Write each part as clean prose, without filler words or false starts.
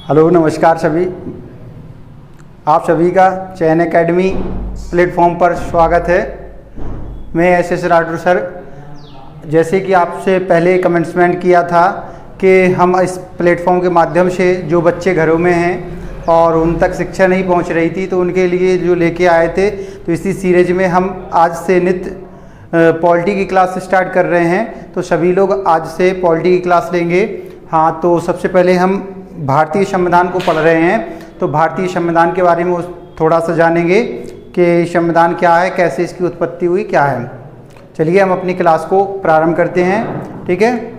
Hello, नमस्कार सभी। आप सभी का चयन एकेडमी प्लेटफॉर्म पर स्वागत है। मैं एस राठौर सर। जैसे कि आपसे पहले कमेंट्समेंट किया था कि हम इस प्लेटफॉर्म के माध्यम से जो बच्चे घरों में हैं और उन तक शिक्षा नहीं पहुंच रही थी तो उनके लिए जो लेके आए थे, तो इसी सीरीज में हम आज से नित्य पॉलिटी की क्लास स्टार्ट कर रहे हैं। तो सभी लोग आज से पॉलिटी की क्लास लेंगे। हाँ, तो सबसे पहले हम भारतीय संविधान को पढ़ रहे हैं, तो भारतीय संविधान के बारे में थोड़ा सा जानेंगे कि संविधान क्या है, कैसे इसकी उत्पत्ति हुई, क्या है। चलिए हम अपनी क्लास को प्रारंभ करते हैं। ठीक है,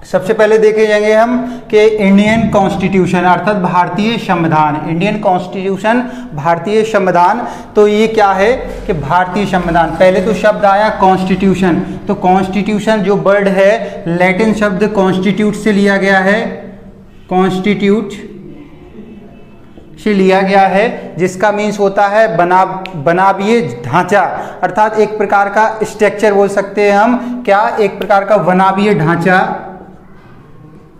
सबसे पहले देखे जाएंगे हम कि इंडियन कॉन्स्टिट्यूशन अर्थात भारतीय संविधान, इंडियन कॉन्स्टिट्यूशन भारतीय संविधान। तो ये क्या है कि भारतीय संविधान, पहले तो शब्द आया कॉन्स्टिट्यूशन। तो कॉन्स्टिट्यूशन जो वर्ड है लैटिन शब्द कॉन्स्टिट्यूट से लिया गया है, कॉन्स्टिट्यूट से लिया गया है, जिसका मीन्स होता है बनाविय ढांचा, अर्थात एक प्रकार का स्ट्रक्चर बोल सकते हैं हम। क्या? एक प्रकार का बनाविय ढांचा,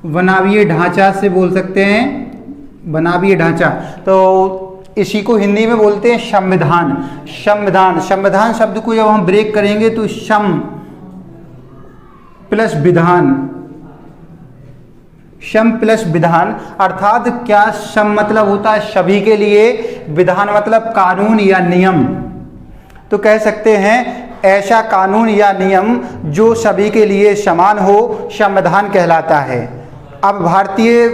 बनाविय ढांचा से बोल सकते हैं, बनाविय ढांचा। तो इसी को हिंदी में बोलते हैं संविधान। संविधान, संविधान शब्द को जब हम ब्रेक करेंगे तो सम प्लस विधान, सम प्लस विधान, अर्थात क्या सम मतलब होता है सभी के लिए, विधान मतलब कानून या नियम। तो कह सकते हैं ऐसा कानून या नियम जो सभी के लिए समान हो, संविधान कहलाता है। अब भारतीय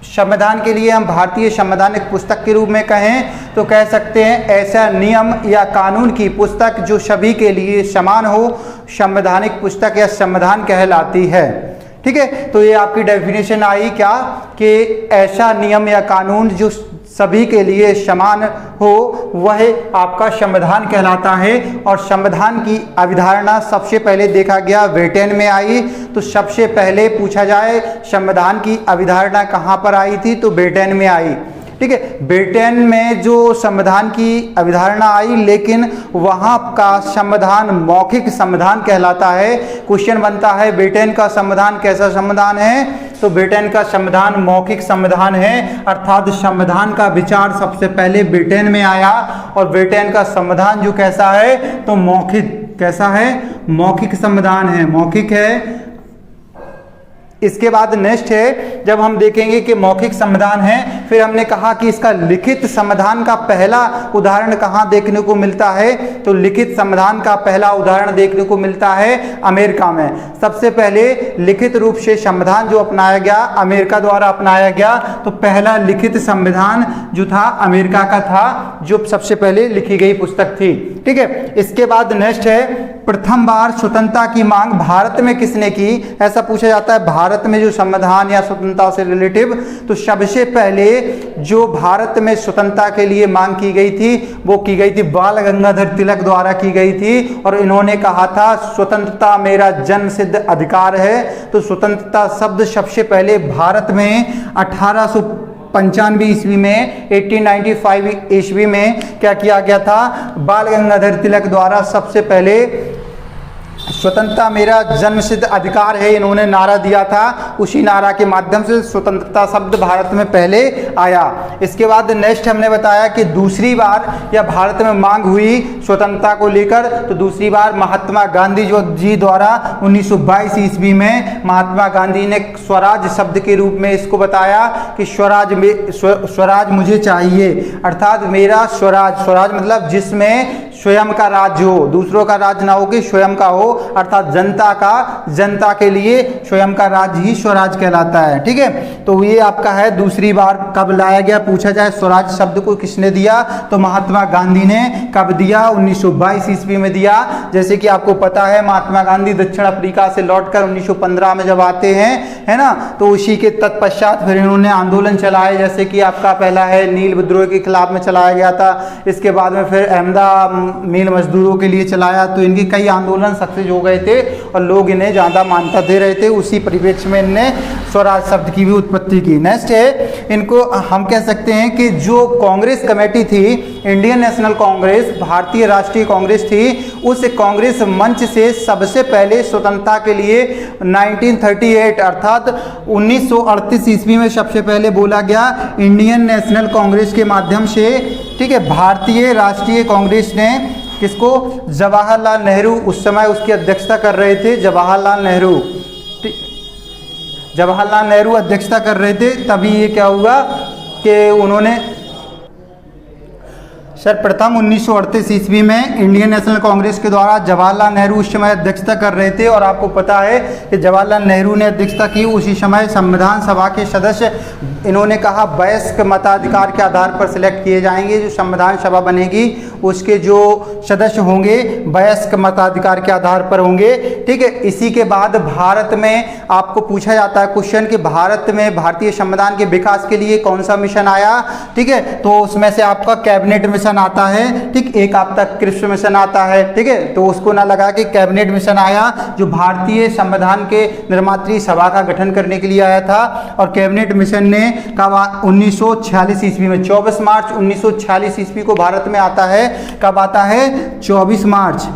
संविधान के लिए हम भारतीय संवैधानिक पुस्तक के रूप में कहें तो कह सकते हैं ऐसा नियम या कानून की पुस्तक जो सभी के लिए समान हो, संवैधानिक पुस्तक या संविधान कहलाती है। ठीक है, तो ये आपकी डेफिनेशन आई क्या कि ऐसा नियम या कानून जो सभी के लिए समान हो वह आपका संविधान कहलाता है। और संविधान की अवधारणा सबसे पहले देखा गया ब्रिटेन में आई। तो सबसे पहले पूछा जाए संविधान की अवधारणा कहाँ पर आई थी, तो ब्रिटेन में आई। ठीक है, ब्रिटेन में जो संविधान की अवधारणा आई, लेकिन वहाँ का संविधान मौखिक संविधान कहलाता है। क्वेश्चन बनता है ब्रिटेन का संविधान कैसा संविधान है, तो ब्रिटेन का संविधान मौखिक संविधान है, अर्थात संविधान का विचार सबसे पहले ब्रिटेन में आया। और ब्रिटेन का संविधान जो कैसा है, तो मौखिक, कैसा है, मौखिक संविधान है, मौखिक है। इसके बाद नेक्स्ट है, जब हम देखेंगे कि मौखिक संविधान है, फिर हमने कहा कि इसका लिखित संविधान का पहला उदाहरण कहाँ देखने को मिलता है, तो लिखित संविधान का पहला उदाहरण देखने को मिलता है अमेरिका में। सबसे पहले लिखित रूप से संविधान जो अपनाया गया, अमेरिका द्वारा अपनाया गया, तो पहला लिखित संविधान जो था अमेरिका का था, जो सबसे पहले लिखी गई पुस्तक थी। ठीक है, इसके बाद नेक्स्ट है प्रथम बार स्वतंत्रता की मांग भारत में किसने की, ऐसा पूछा जाता है। भारत में जो संविधान या स्वतंत्रता से रिलेटिव, तो सबसे पहले जो भारत में स्वतंत्रता के लिए मांग की गई थी वो की गई थी बाल गंगाधर तिलक द्वारा की गई थी। और इन्होंने कहा था स्वतंत्रता मेरा जन्म सिद्ध अधिकार है। तो स्वतंत्रता शब्द सबसे पहले भारत में 1895 ईस्वी में, 1895 ईस्वी में क्या किया गया था, बाल गंगाधर तिलक द्वारा सबसे पहले स्वतंत्रता मेरा जन्मसिद्ध अधिकार है इन्होंने नारा दिया था। उसी नारा के माध्यम से स्वतंत्रता शब्द भारत में पहले आया। इसके बाद नेक्स्ट हमने बताया कि दूसरी बार या भारत में मांग हुई स्वतंत्रता को लेकर, तो दूसरी बार महात्मा गांधी जी द्वारा 1922 ईस्वी में महात्मा गांधी ने स्वराज शब्द के रूप में इसको बताया कि स्वराज मुझे चाहिए, अर्थात मेरा स्वराज, स्वराज मतलब जिसमें स्वयं का राज्य हो, दूसरों का राज्य ना हो कि स्वयं का हो, अर्थात जनता के लिए स्वयं का राज्य ही स्वराज कहलाता है। ठीक है, तो ये आपका है दूसरी बार कब लाया गया, पूछा जाए स्वराज शब्द को किसने दिया, तो महात्मा गांधी ने कब दिया, 1922 ईस्वी में दिया। जैसे कि आपको पता है महात्मा गांधी दक्षिण अफ्रीका से लौटकर 1915 में जब आते हैं, है ना, तो उसी के तत्पश्चात फिर इन्होंने आंदोलन चलाए। जैसे कि आपका पहला है नील विद्रोह के खिलाफ में चलाया गया था। इसके बाद में फिर अहमदा मिल मजदूरों के लिए चलाया। तो इनकी कई आंदोलन सक्सेस हो गए थे और लोग इन्हें ज़्यादा मान्यता दे रहे थे। उसी परिप्रेक्ष्य में इनने स्वराज शब्द की भी उत्पत्ति की। नेक्स्ट है, इनको हम कह सकते हैं कि जो कांग्रेस कमेटी थी, इंडियन नेशनल कांग्रेस, भारतीय राष्ट्रीय कांग्रेस थी, उस कांग्रेस मंच से सबसे पहले स्वतंत्रता के लिए 1938 अर्थात 1938 ईस्वी में सबसे पहले बोला गया इंडियन नेशनल कांग्रेस के माध्यम से। ठीक है, भारतीय राष्ट्रीय कांग्रेस ने किसको, जवाहरलाल नेहरू उस समय उसकी अध्यक्षता कर रहे थे, जवाहरलाल नेहरू अध्यक्षता कर रहे थे। तभी ये क्या हुआ कि उन्होंने सर्वप्रथम 1938 ईस्वी में इंडियन नेशनल कांग्रेस के द्वारा जवाहरलाल नेहरू उस समय अध्यक्षता कर रहे थे। और आपको पता है कि जवाहरलाल नेहरू ने अध्यक्षता की, उसी समय संविधान सभा के सदस्य इन्होंने कहा वयस्क मताधिकार के आधार पर सिलेक्ट किए जाएंगे। जो संविधान सभा बनेगी उसके जो सदस्य होंगे वयस्क मताधिकार के आधार पर होंगे। ठीक है, इसी के बाद भारत में आपको पूछा जाता है क्वेश्चन कि भारत में भारतीय संविधान के विकास के लिए कौन सा मिशन आया। ठीक है, तो उसमें से आपका कैबिनेट मिशन आता है। ठीक, एक आपका क्रिप्स मिशन आता है। ठीक है, तो उसको ना लगा के कैबिनेट मिशन आया जो भारतीय संविधान के निर्मात्री सभा का गठन करने के लिए आया था। और कैबिनेट मिशन ने कब 1946 ईस्वी में 24 मार्च 1946 ईस्वी को भारत में आता है। कब आता है? 24 मार्च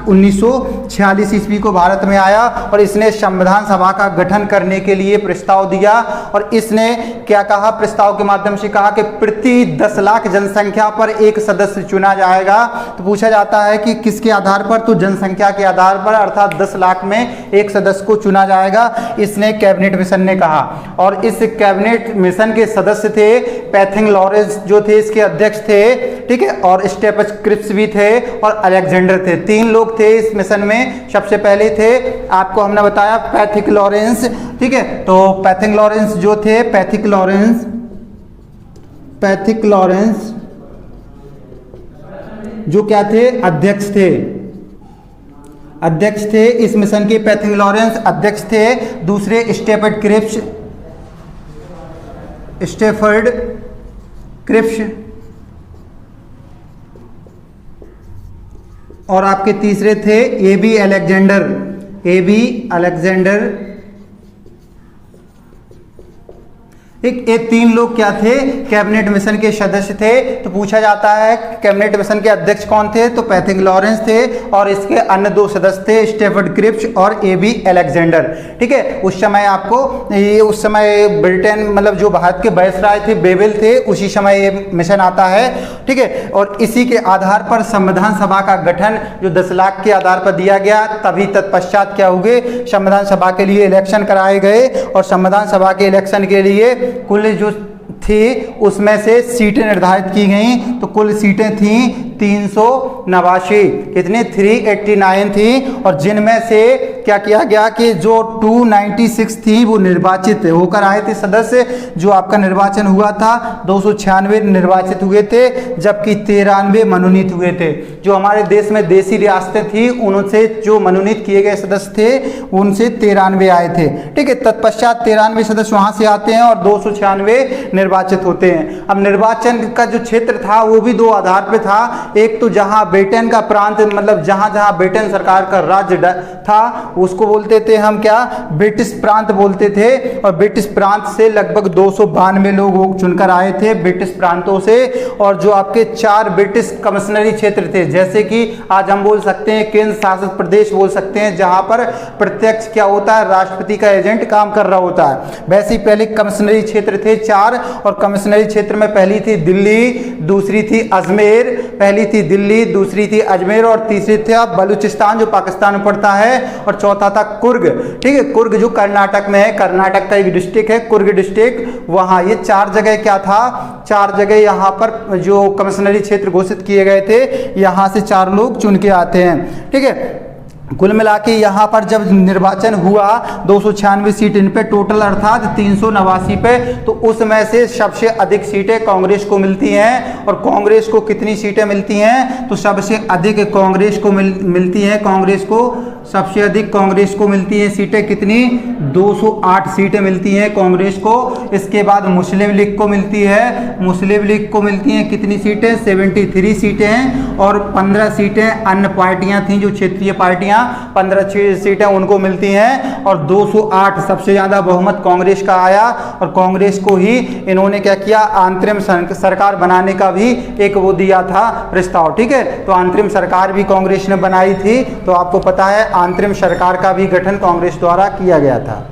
1946 ईस्वी को भारत में आया। और इसने संविधान सभा का गठन करने के लिए प्रस्ताव दिया। और इसने क्या कहा, प्रस्ताव के माध्यम से कहा कि प्रति 10 लाख जनसंख्या पर एक सदस्य चुना जाएगा। तो पूछा जाता है कि किसके आधार पर, तो जनसंख्या के आधार पर, अर्थात 10 लाख में एक सदस्य को चुना जाएगा, इसने कैबिनेट मिशन ने कहा। और इस कैबिनेट मिशन के सदस्य थे पैथिंग लॉरेंस जो थे इसके अध्यक्ष थे। ठीक है, और स्टेफन क्रिप्स भी थे और अलेक्जेंडर थे। 3 लोग थे इस मिशन में। सबसे पहले थे, आपको हमने बताया, पैथिंग लॉरेंस। ठीक है, तो पैथिंग लॉरेंस जो थे, पैथिंग लॉरेंस जो क्या थे, अध्यक्ष थे इस मिशन के। पैथिंग लॉरेंस अध्यक्ष थे। दूसरे स्टेफन क्रिप्स और आपके तीसरे थे एबी अलेक्जेंडर। ये 3 लोग क्या थे, कैबिनेट मिशन के सदस्य थे। तो पूछा जाता है कैबिनेट मिशन के अध्यक्ष कौन थे, तो पैथिंग लॉरेंस थे। और इसके अन्य 2 सदस्य थे स्टेफन क्रिप्स और एबी अलेक्जेंडर। ठीक है, उस समय आपको उस समय ब्रिटेन मतलब जो भारत के वायसराय थे बेवेल थे, उसी समय ये मिशन आता है। ठीक है, और इसी के आधार पर संविधान सभा का गठन जो 10 लाख के आधार पर दिया गया। तभी तत्पश्चात क्या हुए, संविधान सभा के लिए इलेक्शन कराए गए। और संविधान सभा के इलेक्शन के लिए कुल जो थी उसमें से सीटें निर्धारित की गई। तो कुल सीटें थी 389, कितनी 389 थी। और जिनमें से क्या किया गया कि जो 296 थी वो निर्वाचित होकर आए थे सदस्य। जो आपका निर्वाचन हुआ था 296 निर्वाचित हुए थे, जबकि 93 मनोनीत हुए थे। जो हमारे देश में देसी रियासतें थी उनसे जो मनोनीत किए गए सदस्य थे उनसे 93 आए थे। ठीक है, तत्पश्चात 93 सदस्य वहां से आते हैं और 296 निर्वाचित होते हैं। अब निर्वाचन का जो क्षेत्र था वो भी 2 आधार पे था। एक तो जहां ब्रिटेन का प्रांत मतलब जहां जहां ब्रिटेन सरकार का राज्य था उसको बोलते थे हम क्या, ब्रिटिश प्रांत बोलते थे। और ब्रिटिश प्रांत से लगभग 292 लोग चुनकर आए थे ब्रिटिश प्रांतों से। और जो आपके 4 ब्रिटिश कमिश्नरी क्षेत्र थे, जैसे कि आज हम बोल सकते हैं केंद्र शासित प्रदेश बोल सकते हैं, जहां पर प्रत्यक्ष क्या होता है, राष्ट्रपति का एजेंट काम कर रहा होता है। वैसे ही पहले कमिश्नरी क्षेत्र थे 4। और कमिश्नरी क्षेत्र में पहली थी दिल्ली, दूसरी थी अजमेर, पहली थी दिल्ली, दूसरी थी अजमेर और तीसरी थी बलूचिस्तान जो पाकिस्तान में पड़ता है। और चौथा था कुर्ग। ठीक है, कुर्ग जो कर्नाटक में है, कर्नाटक का एक डिस्ट्रिक्ट है कुर्ग डिस्ट्रिक्ट, वहां। ये 4 जगह क्या था, 4 जगह यहाँ पर जो कमिश्नरी क्षेत्र घोषित किए गए थे, यहाँ से 4 लोग चुन के आते हैं। ठीक है, कुल मिला के यहाँ पर जब निर्वाचन हुआ 296 सीट इन पे टोटल अर्थात 389 पे, तो उसमें से सबसे अधिक सीटें कांग्रेस को मिलती हैं। और कांग्रेस को कितनी सीटें मिलती हैं, तो सबसे अधिक कांग्रेस को मिलती हैं। कांग्रेस को सबसे अधिक कांग्रेस को मिलती हैं सीटें, कितनी? 208 सीटें मिलती हैं कांग्रेस को। इसके बाद मुस्लिम लीग को मिलती है, मुस्लिम लीग को मिलती हैं कितनी सीटें? 73 सीटें हैं। और 15 सीटें अन्य पार्टियां थीं जो क्षेत्रीय पार्टियां, 15 सीटें उनको मिलती हैं। और 208 सबसे ज़्यादा बहुमत कांग्रेस का आया। और कांग्रेस को ही इन्होंने क्या किया? अंतरिम सरकार बनाने का भी एक वो दिया था प्रस्ताव। ठीक है, तो अंतरिम सरकार भी कांग्रेस ने बनाई थी। तो आपको पता है अंतरिम सरकार का भी गठन कांग्रेस द्वारा किया गया था।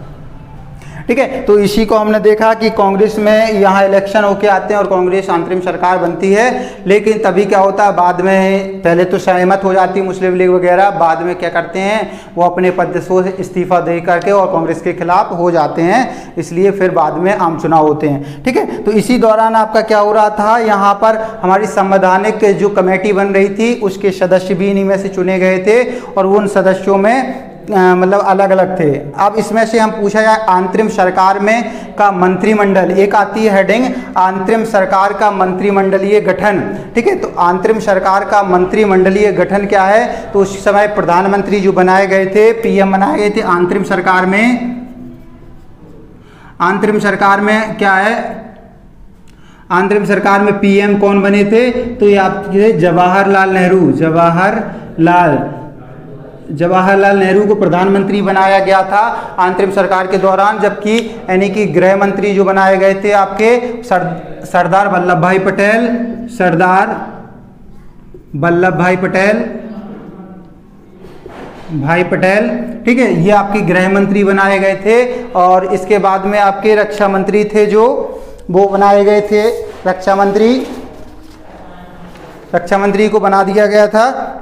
ठीक है, तो इसी को हमने देखा कि कांग्रेस में यहाँ इलेक्शन होके आते हैं और कांग्रेस अंतरिम सरकार बनती है। लेकिन तभी क्या होता है, बाद में पहले तो सहमत हो जाती है मुस्लिम लीग वगैरह, बाद में क्या करते हैं वो अपने पद से इस्तीफा दे करके और कांग्रेस के खिलाफ हो जाते हैं, इसलिए फिर बाद में आम चुनाव होते हैं। ठीक है, तो इसी दौरान आपका क्या हो रहा था, यहाँ पर हमारी संवैधानिक जो कमेटी बन रही थी उसके सदस्य भी इन्हीं में से चुने गए थे और उन सदस्यों में मतलब अलग अलग थे। अब इसमें से हम पूछा जाए अंतरिम सरकार में का मंत्रिमंडल, एक आती है हेडिंग अंतरिम सरकार का मंत्रिमंडलीय गठन। ठीक है, तो अंतरिम सरकार का मंत्रिमंडलीय गठन क्या है? तो उस समय प्रधानमंत्री जो बनाए गए थे, पीएम बनाए गए थे अंतरिम सरकार में। अंतरिम सरकार में क्या है, अंतरिम सरकार में पीएम कौन बने थे? तो ये आपके जवाहरलाल नेहरू, जवाहरलाल नेहरू को प्रधानमंत्री बनाया गया था अंतरिम सरकार के दौरान। जबकि यानी कि गृह मंत्री जो बनाए गए थे आपके सरदार वल्लभ भाई पटेल, सरदार वल्लभ भाई पटेल। ठीक है, ये आपके गृह मंत्री बनाए गए थे। और इसके बाद में आपके रक्षा मंत्री थे जो वो बनाए गए थे, रक्षा मंत्री को बना दिया गया था।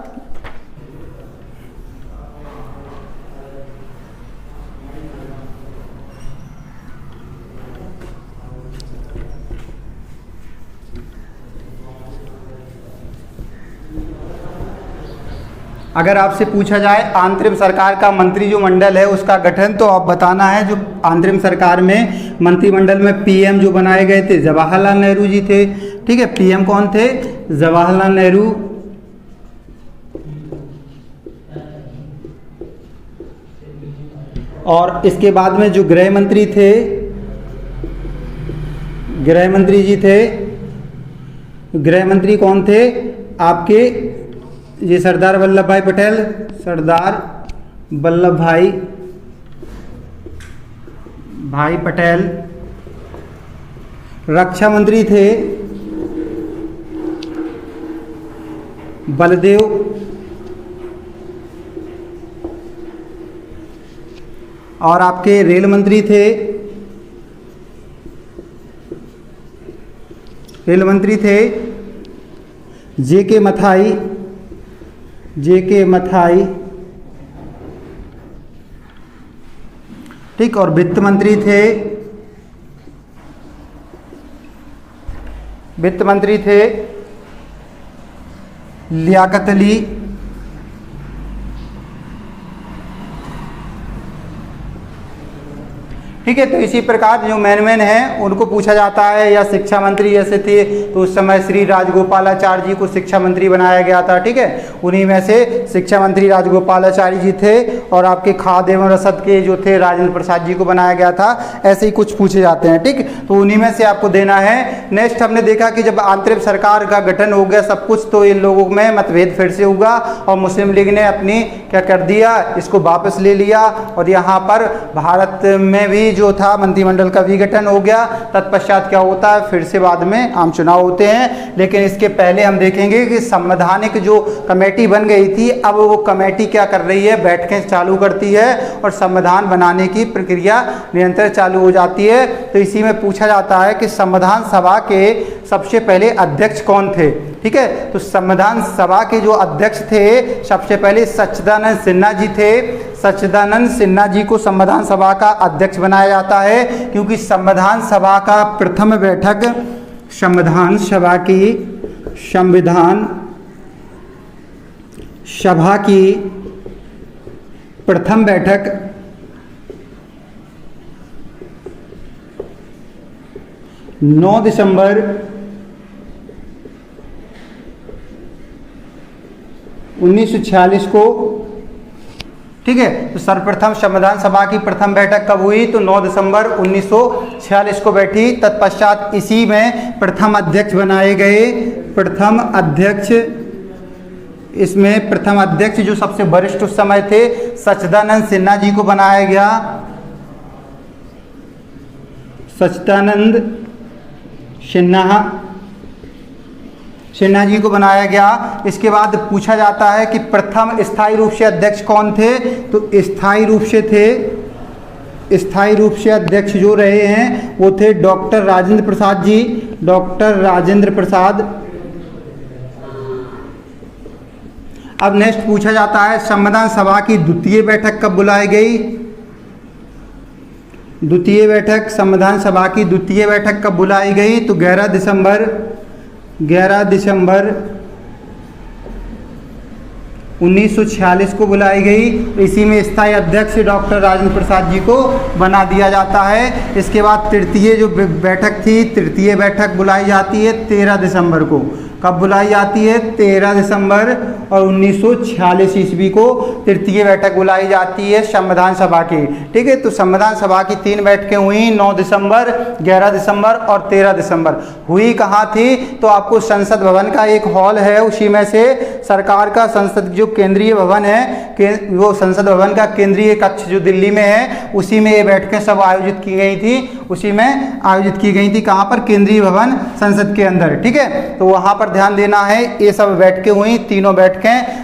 अगर आपसे पूछा जाए अंतरिम सरकार का मंत्री जो मंडल है उसका गठन, तो आप बताना है जो अंतरिम सरकार में मंत्रिमंडल में पीएम जो बनाए गए थे जवाहरलाल नेहरू जी थे। ठीक है, पीएम कौन थे? जवाहरलाल नेहरू। और इसके बाद में जो गृह मंत्री थे, गृह मंत्री कौन थे आपके? ये सरदार वल्लभ भाई पटेल, सरदार वल्लभ भाई पटेल। रक्षा मंत्री थे बलदेव और आपके रेल मंत्री थे जे.के. मथाई। ठीक, और वित्त मंत्री थे लियाकत अली। ठीक है, तो इसी प्रकार जो मेन हैं उनको पूछा जाता है। या शिक्षा मंत्री जैसे थे तो उस समय श्री राजगोपालाचार्य जी को शिक्षा मंत्री बनाया गया था। ठीक है, उन्हीं में से शिक्षा मंत्री राजगोपालाचार्य जी थे। और आपके खाद्य एवं रसद के जो थे राजेंद्र प्रसाद जी को बनाया गया था। ऐसे ही कुछ पूछे जाते हैं। ठीक, तो उन्हीं में से आपको देना है। नेक्स्ट हमने देखा कि जब अंतरिम सरकार का गठन हो गया सब कुछ, तो इन लोगों में मतभेद फिर से हुआ और मुस्लिम लीग ने अपनी क्या कर दिया, इसको वापस ले लिया। और यहाँ पर भारत में भी जो था मंत्रिमंडल का विघटन हो गया। तत्पश्चात क्या होता है, फिर से बाद में आम चुनाव होते हैं। लेकिन इसके पहले हम देखेंगे कि संवैधानिक जो कमेटी बन गई थी, अब वो कमेटी क्या कर रही है, बैठकें चालू करती है और संविधान बनाने की प्रक्रिया निरंतर चालू हो जाती है। तो इसी में पूछा जाता है कि संविधान सभा के सबसे पहले अध्यक्ष कौन थे। ठीक है, तो संविधान सभा के जो अध्यक्ष थे सबसे पहले सच्चिदानंद सिन्हा जी थे। सच्चिदानंद सिन्हा जी को संविधान सभा का अध्यक्ष बनाया जाता है, क्योंकि संविधान सभा का प्रथम बैठक, संविधान सभा की प्रथम बैठक 9 दिसंबर 1946 को ठीक है। तो सर्वप्रथम संविधान सभा की प्रथम बैठक कब हुई? तो 9 दिसंबर 1946 को बैठी। तत्पश्चात इसी में प्रथम अध्यक्ष बनाए गए। प्रथम अध्यक्ष, इसमें प्रथम अध्यक्ष जो सबसे वरिष्ठ उस समय थे सच्चिदानंद सिन्हा जी को बनाया गया। सच्चिदानंद सिन्हा जी को बनाया गया। इसके बाद पूछा जाता है कि प्रथम स्थायी रूप से अध्यक्ष कौन थे? तो स्थायी रूप से अध्यक्ष जो रहे हैं वो थे डॉक्टर राजेंद्र प्रसाद जी। डॉक्टर राजेंद्र प्रसाद। अब नेक्स्ट पूछा जाता है संविधान सभा की द्वितीय बैठक कब बुलाई गई? द्वितीय बैठक, संविधान सभा की द्वितीय बैठक कब बुलाई गई? तो 11 दिसंबर 1946 को बुलाई गई। इसी में स्थायी अध्यक्ष डॉक्टर राजेंद्र प्रसाद जी को बना दिया जाता है। इसके बाद तृतीय जो बैठक थी, तृतीय बैठक बुलाई जाती है 13 दिसंबर को। कब बुलाई जाती है? 13 दिसंबर और 1946 ईस्वी को तृतीय बैठक बुलाई जाती है संविधान सभा की। ठीक है। तो संविधान सभा की 3 बैठकें हुई, 9 दिसंबर, 11 दिसंबर और 13 दिसंबर। हुई कहाँ थी? तो आपको संसद भवन का एक हॉल है, उसी में से सरकार का संसद जो केंद्रीय भवन है, वो संसद भवन का केंद्रीय कक्ष जो दिल्ली में है, उसी में ये बैठकें सब आयोजित की गई थी। उसी में आयोजित की गई थी। कहाँ पर? केंद्रीय भवन संसद के अंदर। ठीक है। तो वहाँ पर ध्यान देना है। ये सब बैठकें हुई, तीनों बैठकें,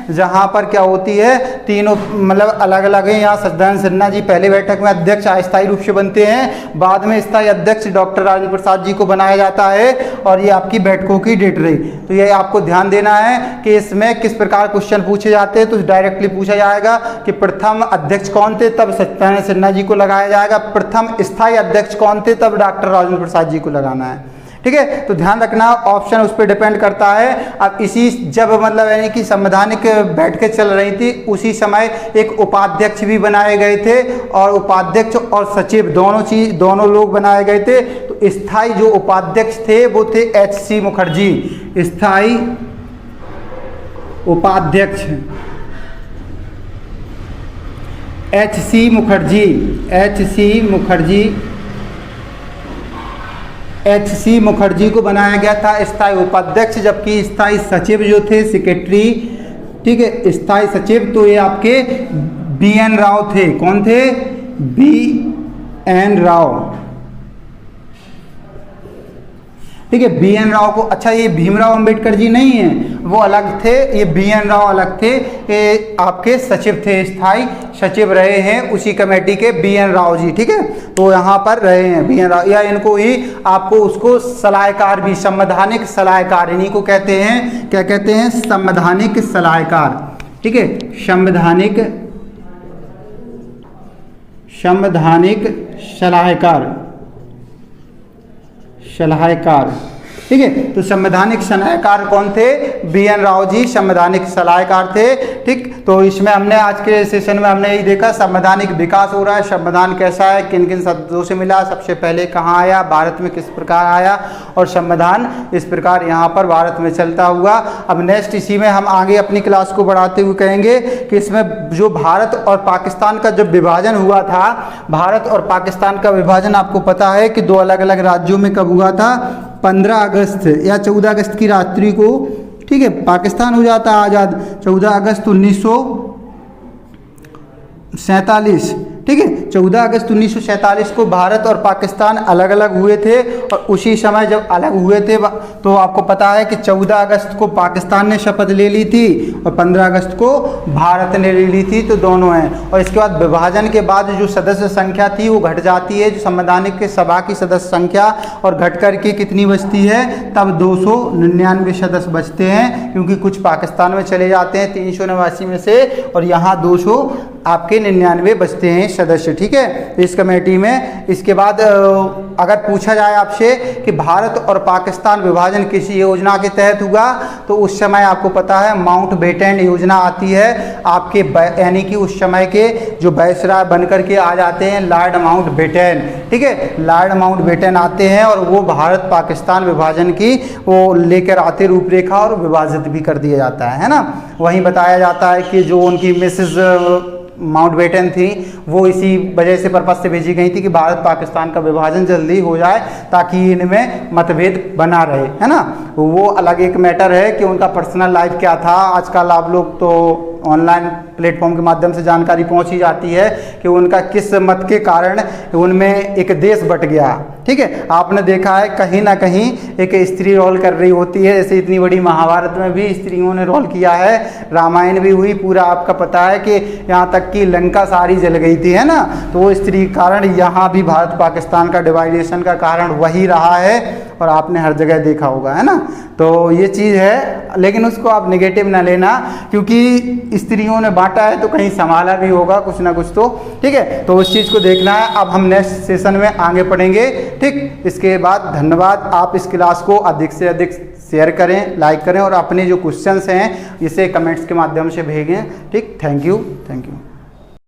जहां पर क्या होती है, तीनों मतलब अलग अलग है। यहाँ सच्चिदानंद सिन्हा जी पहली बैठक में अध्यक्ष अस्थायी रूप से बनते हैं, बाद में स्थायी अध्यक्ष डॉक्टर राजेंद्र प्रसाद जी को बनाया जाता है, और ये आपकी बैठकों की डेट रही। तो ये आपको ध्यान देना है कि इसमें किस प्रकार क्वेश्चन पूछे जाते हैं। तो डायरेक्टली पूछा जाएगा कि प्रथम अध्यक्ष कौन थे, तब सच्चिदानंद सिन्हा जी को लगाया जाएगा। प्रथम स्थायी अध्यक्ष कौन थे, तब डॉक्टर राजेंद्र प्रसाद जी को लगाना है। ठीक है। तो ध्यान रखना, ऑप्शन उस पर डिपेंड करता है। अब इसी जब मतलब यानी कि संवैधानिक बैठकें चल रही थी, उसी समय एक उपाध्यक्ष भी बनाए गए थे, और उपाध्यक्ष और सचिव दोनों लोग बनाए गए थे। तो स्थायी जो उपाध्यक्ष थे वो थे HC मुखर्जी। स्थायी उपाध्यक्ष HC मुखर्जी को बनाया गया था स्थायी उपाध्यक्ष। जबकि स्थायी सचिव जो थे सेक्रेटरी, ठीक है, स्थायी सचिव तो ये आपके BN राव थे। कौन थे? BN राव। ठीक है। BN राव को, अच्छा ये भीमराव अंबेडकर जी नहीं है, वो अलग थे, ये BN राव अलग थे। ये आपके सचिव थे, स्थायी सचिव रहे हैं उसी कमेटी के BN राव जी। ठीक है। तो यहाँ पर रहे हैं BN राव, या इनको ही आपको उसको सलाहकार भी, संवैधानिक सलाहकार इन्हीं को कहते हैं। क्या कहते हैं? संवैधानिक सलाहकार। ठीक है। संवैधानिक सलाहकार। ठीक है। तो संवैधानिक सलाहकार कौन थे? BN राव जी संवैधानिक सलाहकार थे। ठीक। तो इसमें हमने आज के सेशन में हमने यही देखा, संवैधानिक विकास हो रहा है, संविधान कैसा है, किन किन शब्दों से मिला, सबसे पहले कहाँ आया, भारत में किस प्रकार आया, और संविधान इस प्रकार यहाँ पर भारत में चलता हुआ। अब नेक्स्ट इसी में हम आगे अपनी क्लास को बढ़ाते हुए कहेंगे कि इसमें जो भारत और पाकिस्तान का जब विभाजन हुआ था, भारत और पाकिस्तान का विभाजन आपको पता है कि 2 अलग अलग राज्यों में कब हुआ था? 15 अगस्त या 14 अगस्त की रात्रि को, ठीक है, पाकिस्तान हो जाता आज़ाद 14 अगस्त 1947। ठीक है। 14 अगस्त 1947 को भारत और पाकिस्तान अलग अलग हुए थे, और उसी समय जब अलग हुए थे तो आपको पता है कि 14 अगस्त को पाकिस्तान ने शपथ ले ली थी और 15 अगस्त को भारत ने ले ली थी। तो दोनों हैं। और इसके बाद विभाजन के बाद जो सदस्य संख्या थी वो घट जाती है, जो संवैधानिक सभा की सदस्य संख्या, और घट करके कितनी बचती है? तब 299 सदस्य बचते हैं, क्योंकि कुछ पाकिस्तान में चले जाते हैं 389 में से, और यहाँ 200 आपके 99 बचते हैं सदस्य। ठीक है। इस कमेटी में। इसके बाद अगर पूछा जाए आपसे कि भारत और पाकिस्तान विभाजन किस योजना के तहत हुआ, तो उस समय आपको पता है माउंटबेटन योजना आती है आपके, यानी कि उस समय के जो वायसराय बन करके आ जाते हैं लॉर्ड माउंटबेटन। ठीक है। लॉर्ड माउंटबेटन आते हैं और वो भारत पाकिस्तान विभाजन की वो लेकर आते रूपरेखा, और विभाजित भी कर दिया जाता है ना। वहीं बताया जाता है कि जो उनकी मिसेस माउंटबेटन थी, वो इसी वजह से पर्पस से भेजी गई थी कि भारत पाकिस्तान का विभाजन जल्दी हो जाए ताकि इनमें मतभेद बना रहे, है ना। वो अलग एक मैटर है कि उनका पर्सनल लाइफ क्या था। आजकल आप लोग तो ऑनलाइन प्लेटफॉर्म के माध्यम से जानकारी पहुंच ही जाती है कि उनका किस मत के कारण उनमें एक देश बट गया, ठीक है। आपने देखा है कहीं ना कहीं एक स्त्री रोल कर रही होती है, जैसे इतनी बड़ी महाभारत में भी स्त्रियों ने रोल किया है, रामायण भी हुई, पूरा आपका पता है कि यहाँ तक कि लंका सारी जल गई थी, है ना। तो वो स्त्री कारण यहाँ भी भारत पाकिस्तान का डिवाइडेशन का कारण वही रहा है और आपने हर जगह देखा होगा, है ना। तो ये चीज़ है, लेकिन उसको आप नेगेटिव ना लेना, क्योंकि स्त्रियों ने बांटा है तो कहीं संभाला भी होगा कुछ ना कुछ, तो ठीक है। तो उस चीज़ को देखना है। अब हम नेक्स्ट सेशन में आगे पढ़ेंगे, ठीक। इसके बाद धन्यवाद। आप इस क्लास को अधिक से अधिक शेयर करें, लाइक करें और अपने जो क्वेश्चंस हैं इसे कमेंट्स के माध्यम से भेजें, ठीक। Thank you.